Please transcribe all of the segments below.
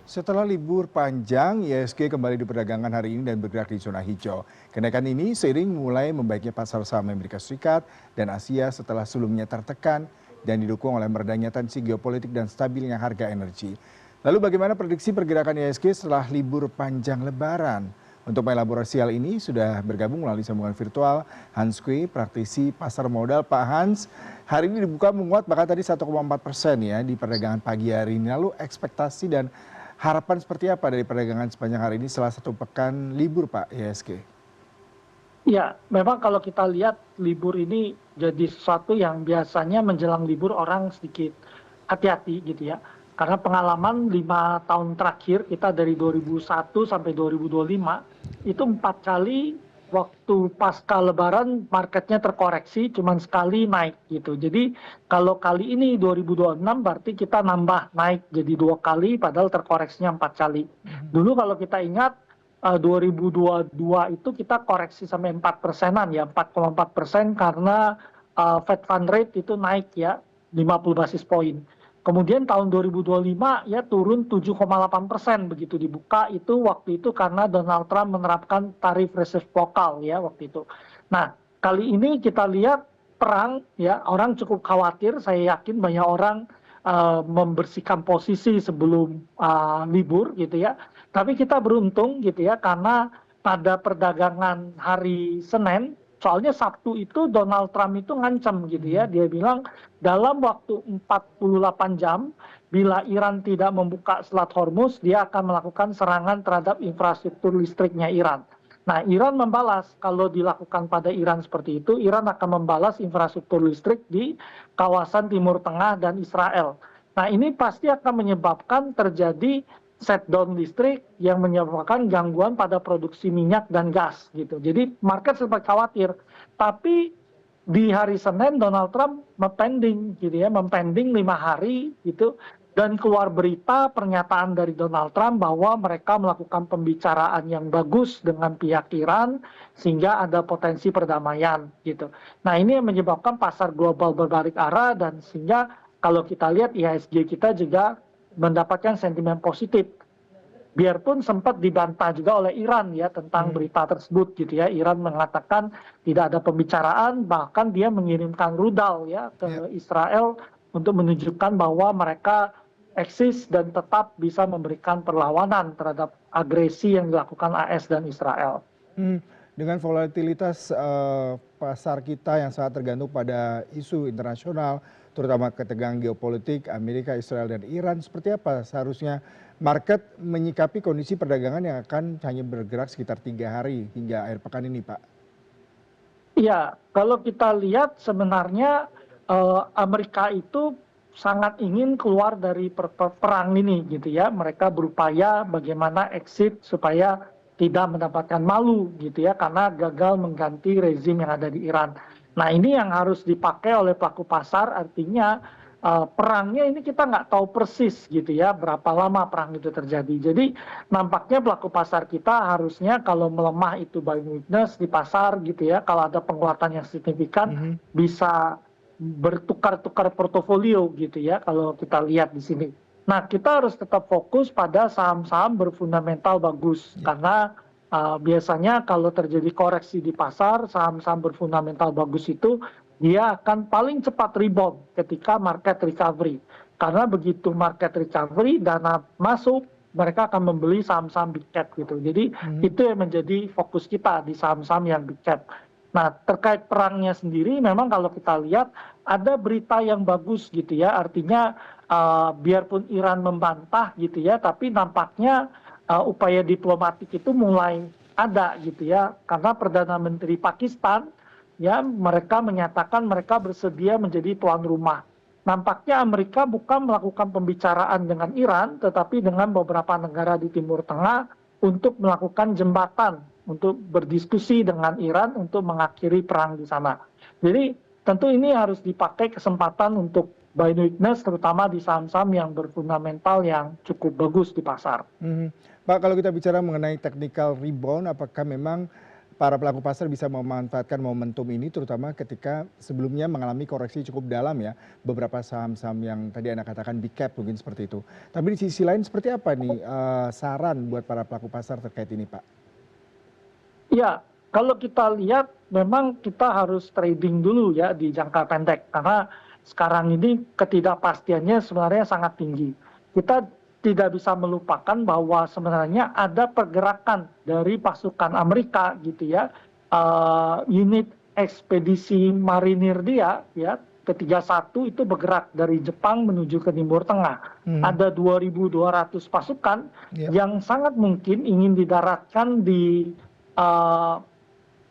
Setelah libur panjang, IHSG kembali diperdagangkan hari ini dan bergerak di zona hijau. Kenaikan ini seiring mulai membaiknya pasar saham Amerika Serikat dan Asia setelah sebelumnya tertekan dan didukung oleh meredahnya tensi geopolitik dan stabilnya harga energi. Lalu bagaimana prediksi pergerakan IHSG setelah libur panjang lebaran? Untuk mengelaborasi hal ini sudah bergabung melalui sambungan virtual Hans Kueh, praktisi pasar modal. Pak Hans, hari ini dibuka menguat bahkan tadi 1,4% ya di perdagangan pagi hari ini. Lalu ekspektasi dan harapan seperti apa dari perdagangan sepanjang hari ini setelah satu pekan libur Pak IHSG? Ya, memang kalau kita lihat libur ini jadi sesuatu yang biasanya menjelang libur orang sedikit hati-hati gitu ya. Karena pengalaman 5 tahun terakhir kita dari 2001 sampai 2025 itu 4 kali waktu pasca lebaran marketnya terkoreksi cuman sekali naik gitu. Jadi kalau kali ini 2026 berarti kita nambah naik jadi 2 kali padahal terkoreksinya 4 kali. Dulu kalau kita ingat 2022 itu kita koreksi sampai 4%-an ya, 4,4% karena Fed Fund Rate itu naik ya 50 basis poin. Kemudian tahun 2025 ya turun 7,8% begitu dibuka itu waktu itu karena Donald Trump menerapkan tarif resiprokal ya waktu itu. Nah, kali ini kita lihat perang ya orang cukup khawatir, saya yakin banyak orang membersihkan posisi sebelum libur gitu ya. Tapi kita beruntung gitu ya karena pada perdagangan hari Senin, soalnya Sabtu itu Donald Trump itu ngancam gitu ya. Dia bilang dalam waktu 48 jam bila Iran tidak membuka Selat Hormuz, dia akan melakukan serangan terhadap infrastruktur listriknya Iran. Nah, Iran membalas kalau dilakukan pada Iran seperti itu, Iran akan membalas infrastruktur listrik di kawasan Timur Tengah dan Israel. Nah, ini pasti akan menyebabkan terjadi shutdown listrik yang menyebabkan gangguan pada produksi minyak dan gas gitu. Jadi market sempat khawatir. Tapi di hari Senin Donald Trump mempending gitu ya, mempending 5 hari gitu dan keluar berita pernyataan dari Donald Trump bahwa mereka melakukan pembicaraan yang bagus dengan pihak Iran sehingga ada potensi perdamaian gitu. Nah, ini yang menyebabkan pasar global berbalik arah dan sehingga kalau kita lihat IHSG kita juga mendapatkan sentimen positif. Biarpun sempat dibantah juga oleh Iran ya tentang berita tersebut gitu ya. Iran mengatakan tidak ada pembicaraan, bahkan dia mengirimkan rudal ya ke Israel untuk menunjukkan bahwa mereka eksis dan tetap bisa memberikan perlawanan terhadap agresi yang dilakukan AS dan Israel. Dengan volatilitas pasar kita yang sangat tergantung pada isu internasional, terutama ketegangan geopolitik Amerika, Israel, dan Iran, seperti apa seharusnya market menyikapi kondisi perdagangan yang akan hanya bergerak sekitar 3 hari hingga akhir pekan ini, Pak? Iya, kalau kita lihat sebenarnya Amerika itu sangat ingin keluar dari perang ini gitu ya. Mereka berupaya bagaimana exit supaya tidak mendapatkan malu gitu ya karena gagal mengganti rezim yang ada di Iran. Nah, ini yang harus dipakai oleh pelaku pasar, artinya perangnya ini kita nggak tahu persis gitu ya berapa lama perang itu terjadi. Jadi nampaknya pelaku pasar kita harusnya kalau melemah itu buying weakness di pasar gitu ya, kalau ada penguatan yang signifikan bisa bertukar-tukar portofolio gitu ya kalau kita lihat di sini. Nah, kita harus tetap fokus pada saham-saham berfundamental bagus karena biasanya kalau terjadi koreksi di pasar, saham-saham berfundamental bagus itu dia akan paling cepat rebound ketika market recovery. Karena begitu market recovery, dana masuk, mereka akan membeli saham-saham big cap gitu. Jadi itu yang menjadi fokus kita di saham-saham yang big cap. Nah, terkait perangnya sendiri memang kalau kita lihat ada berita yang bagus gitu ya, artinya biarpun Iran membantah gitu ya, tapi nampaknya upaya diplomatik itu mulai ada gitu ya, karena Perdana Menteri Pakistan ya mereka menyatakan mereka bersedia menjadi tuan rumah. Nampaknya Amerika bukan melakukan pembicaraan dengan Iran, tetapi dengan beberapa negara di Timur Tengah untuk melakukan jembatan, untuk berdiskusi dengan Iran untuk mengakhiri perang di sana. Jadi tentu ini harus dipakai kesempatan untuk buying weakness, terutama di saham-saham yang berfundamental yang cukup bagus di pasar. Pak, kalau kita bicara mengenai technical rebound, apakah memang para pelaku pasar bisa memanfaatkan momentum ini terutama ketika sebelumnya mengalami koreksi cukup dalam ya, beberapa saham-saham yang tadi Anda katakan big cap mungkin seperti itu. Tapi di sisi lain seperti apa nih saran buat para pelaku pasar terkait ini, Pak? Ya, kalau kita lihat memang kita harus trading dulu ya di jangka pendek karena sekarang ini ketidakpastiannya sebenarnya sangat tinggi. Kita tidak bisa melupakan bahwa sebenarnya ada pergerakan dari pasukan Amerika gitu ya, unit ekspedisi marinir dia ya ke-31 itu bergerak dari Jepang menuju ke Timur Tengah. Hmm, Ada 2.200 pasukan ya. yang sangat mungkin ingin didaratkan di eh,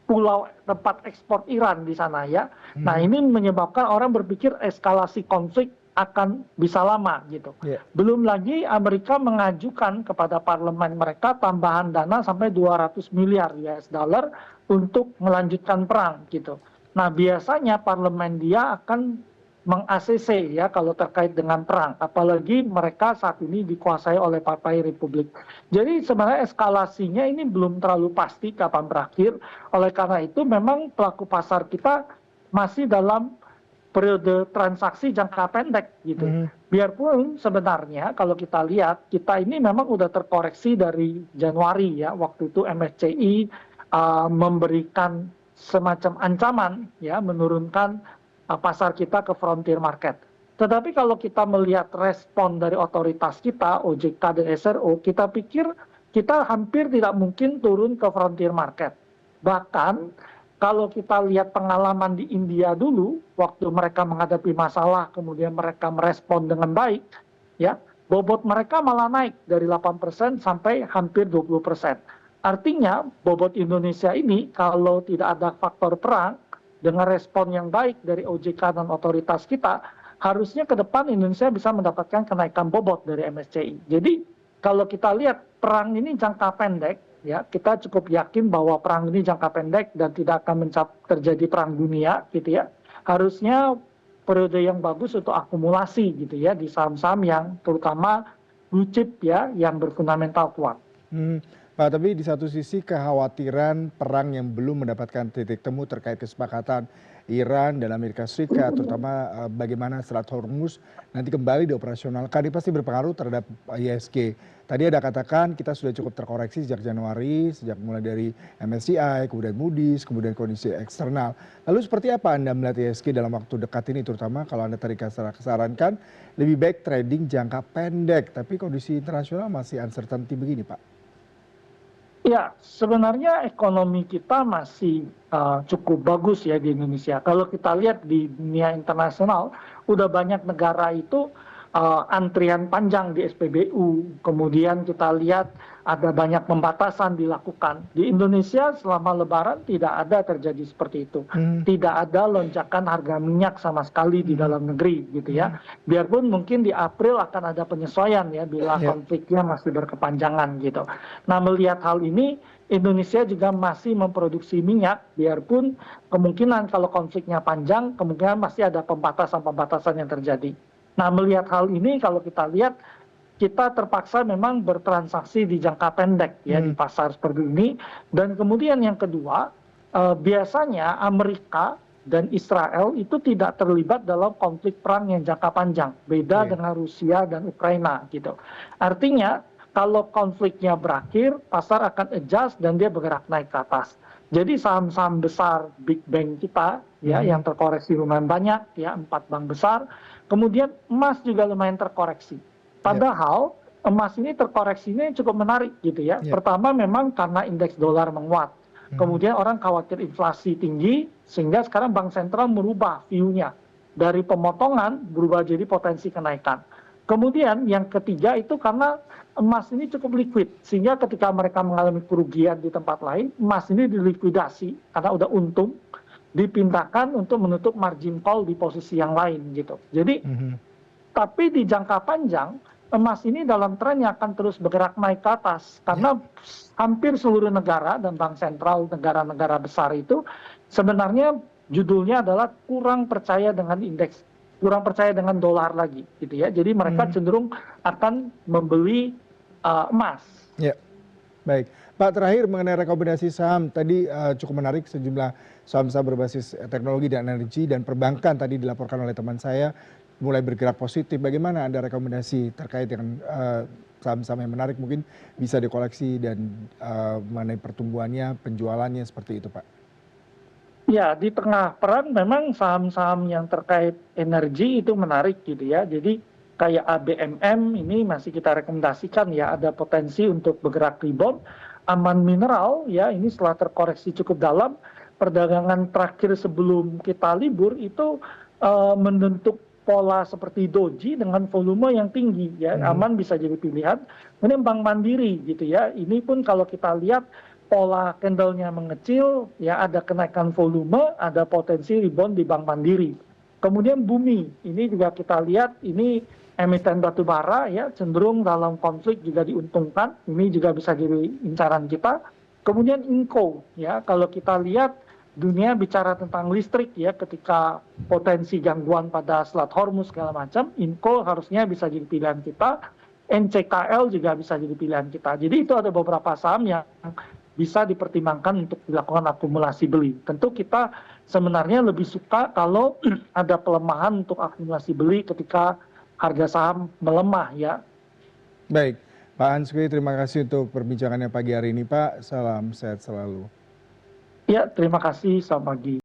pulau tempat ekspor Iran di sana ya. Nah, Hmm, ini menyebabkan orang berpikir eskalasi konflik akan bisa lama gitu. ya. Belum lagi Amerika mengajukan kepada parlemen mereka tambahan dana sampai 200 miliar US dollar untuk melanjutkan perang gitu. Nah, biasanya parlemen dia akan meng-ACC ya kalau terkait dengan perang, apalagi mereka saat ini dikuasai oleh Partai Republik. Jadi sebenarnya eskalasinya ini belum terlalu pasti kapan berakhir. Oleh karena itu memang pelaku pasar kita masih dalam periode transaksi jangka pendek gitu. Hmm, Biarpun sebenarnya kalau kita lihat kita ini memang udah terkoreksi dari Januari ya, waktu itu MSCI memberikan semacam ancaman ya menurunkan pasar kita ke frontier market. Tetapi kalau kita melihat respon dari otoritas kita, OJK dan SRO, kita pikir kita hampir tidak mungkin turun ke frontier market. Bahkan kalau kita lihat pengalaman di India dulu, waktu mereka menghadapi masalah, kemudian mereka merespon dengan baik, ya, bobot mereka malah naik dari 8% sampai hampir 20%. Artinya bobot Indonesia ini kalau tidak ada faktor perang, dengan respon yang baik dari OJK dan otoritas kita, harusnya ke depan Indonesia bisa mendapatkan kenaikan bobot dari MSCI. Jadi kalau kita lihat perang ini jangka pendek, ya kita cukup yakin bahwa perang ini jangka pendek dan tidak akan terjadi perang dunia, gitu ya. Harusnya periode yang bagus untuk akumulasi, gitu ya, di saham-saham yang terutama blue chip ya, yang berfundamental kuat. hmm. Pak, tapi di satu sisi kekhawatiran perang yang belum mendapatkan titik temu terkait kesepakatan Iran dan Amerika Serikat, terutama bagaimana Selat Hormuz nanti kembali dioperasionalkan, ini pasti berpengaruh terhadap ISG. Tadi ada katakan kita sudah cukup terkoreksi sejak Januari, sejak mulai dari MSCI, kemudian Moody's, kemudian kondisi eksternal. Lalu seperti apa Anda melihat ISG dalam waktu dekat ini, terutama kalau Anda tadi sarankan lebih baik trading jangka pendek, tapi kondisi internasional masih uncertainty begini, Pak? Ya, sebenarnya ekonomi kita masih cukup bagus ya di Indonesia. Kalau kita lihat di dunia internasional, udah banyak negara itu antrian panjang di SPBU. Kemudian kita lihat ada banyak pembatasan dilakukan. Di Indonesia selama Lebaran tidak ada terjadi seperti itu. Hmm, Tidak ada lonjakan harga minyak sama sekali di hmm, dalam negeri gitu hmm, ya. Biarpun mungkin di April akan ada penyesuaian ya bila ya. konfliknya masih berkepanjangan gitu. Nah, melihat hal ini, Indonesia juga masih memproduksi minyak, biarpun kemungkinan kalau konfliknya panjang, kemungkinan masih ada pembatasan-pembatasan yang terjadi. Nah, melihat hal ini, kalau kita lihat, kita terpaksa memang bertransaksi di jangka pendek ya di Hmm, pasar seperti ini. Dan kemudian yang kedua, biasanya Amerika dan Israel itu tidak terlibat dalam konflik perang yang jangka panjang. Beda iya. dengan Rusia dan Ukraina gitu. Artinya kalau konfliknya berakhir, pasar akan adjust dan dia bergerak naik ke atas. Jadi saham-saham besar big bank kita ya Mhm, yang terkoreksi lumayan banyak ya 4 bank besar. Kemudian emas juga lumayan terkoreksi. ya, Padahal emas ini terkoreksinya cukup menarik gitu ya. ya. Pertama memang karena indeks dolar menguat. Mhm, Kemudian orang khawatir inflasi tinggi sehingga sekarang bank sentral merubah view-nya dari pemotongan berubah jadi potensi kenaikan. Kemudian yang ketiga itu karena emas ini cukup liquid sehingga ketika mereka mengalami kerugian di tempat lain, emas ini dilikuidasi karena udah untung, dipindahkan untuk menutup margin call di posisi yang lain gitu. Jadi mhm, tapi di jangka panjang, emas ini dalam tren yang akan terus bergerak naik ke atas. ya. Karena hampir seluruh negara dan bank sentral negara-negara besar itu sebenarnya judulnya adalah kurang percaya dengan indeks, kurang percaya dengan dolar lagi gitu ya. Jadi mereka Mhm, cenderung akan membeli emas. ya. Baik, Pak terakhir mengenai rekomendasi saham tadi cukup menarik sejumlah saham-saham berbasis teknologi dan energi dan perbankan tadi dilaporkan oleh teman saya mulai bergerak positif. Bagaimana Anda rekomendasi terkait dengan saham-saham yang menarik mungkin bisa dikoleksi dan mengenai pertumbuhannya, penjualannya seperti itu, Pak? Ya, di tengah perang memang saham-saham yang terkait energi itu menarik gitu ya. Jadi kayak ABMM ini masih kita rekomendasikan ya, ada potensi untuk bergerak rebound. Aman Mineral ya, ini setelah terkoreksi cukup dalam, perdagangan terakhir sebelum kita libur itu membentuk pola seperti doji dengan volume yang tinggi ya. Mhm. Aman bisa jadi pilihan. Kemudian Bank Mandiri gitu ya. Ini pun kalau kita lihat pola candle-nya mengecil, ya ada kenaikan volume, ada potensi rebound di Bank Mandiri. Kemudian Bumi, ini juga kita lihat ini emiten batu bara ya cenderung dalam konflik juga diuntungkan, ini juga bisa jadi incaran kita. Kemudian Inco, ya kalau kita lihat dunia bicara tentang listrik ya ketika potensi gangguan pada Selat Hormuz segala macam, Inco harusnya bisa jadi pilihan kita. NCKL juga bisa jadi pilihan kita. Jadi itu ada beberapa saham yang bisa dipertimbangkan untuk dilakukan akumulasi beli. Tentu kita sebenarnya lebih suka kalau ada pelemahan untuk akumulasi beli ketika harga saham melemah ya. Baik, Pak Hanskri terima kasih untuk perbincangannya pagi hari ini Pak. Salam sehat selalu. Ya, terima kasih. Selamat pagi.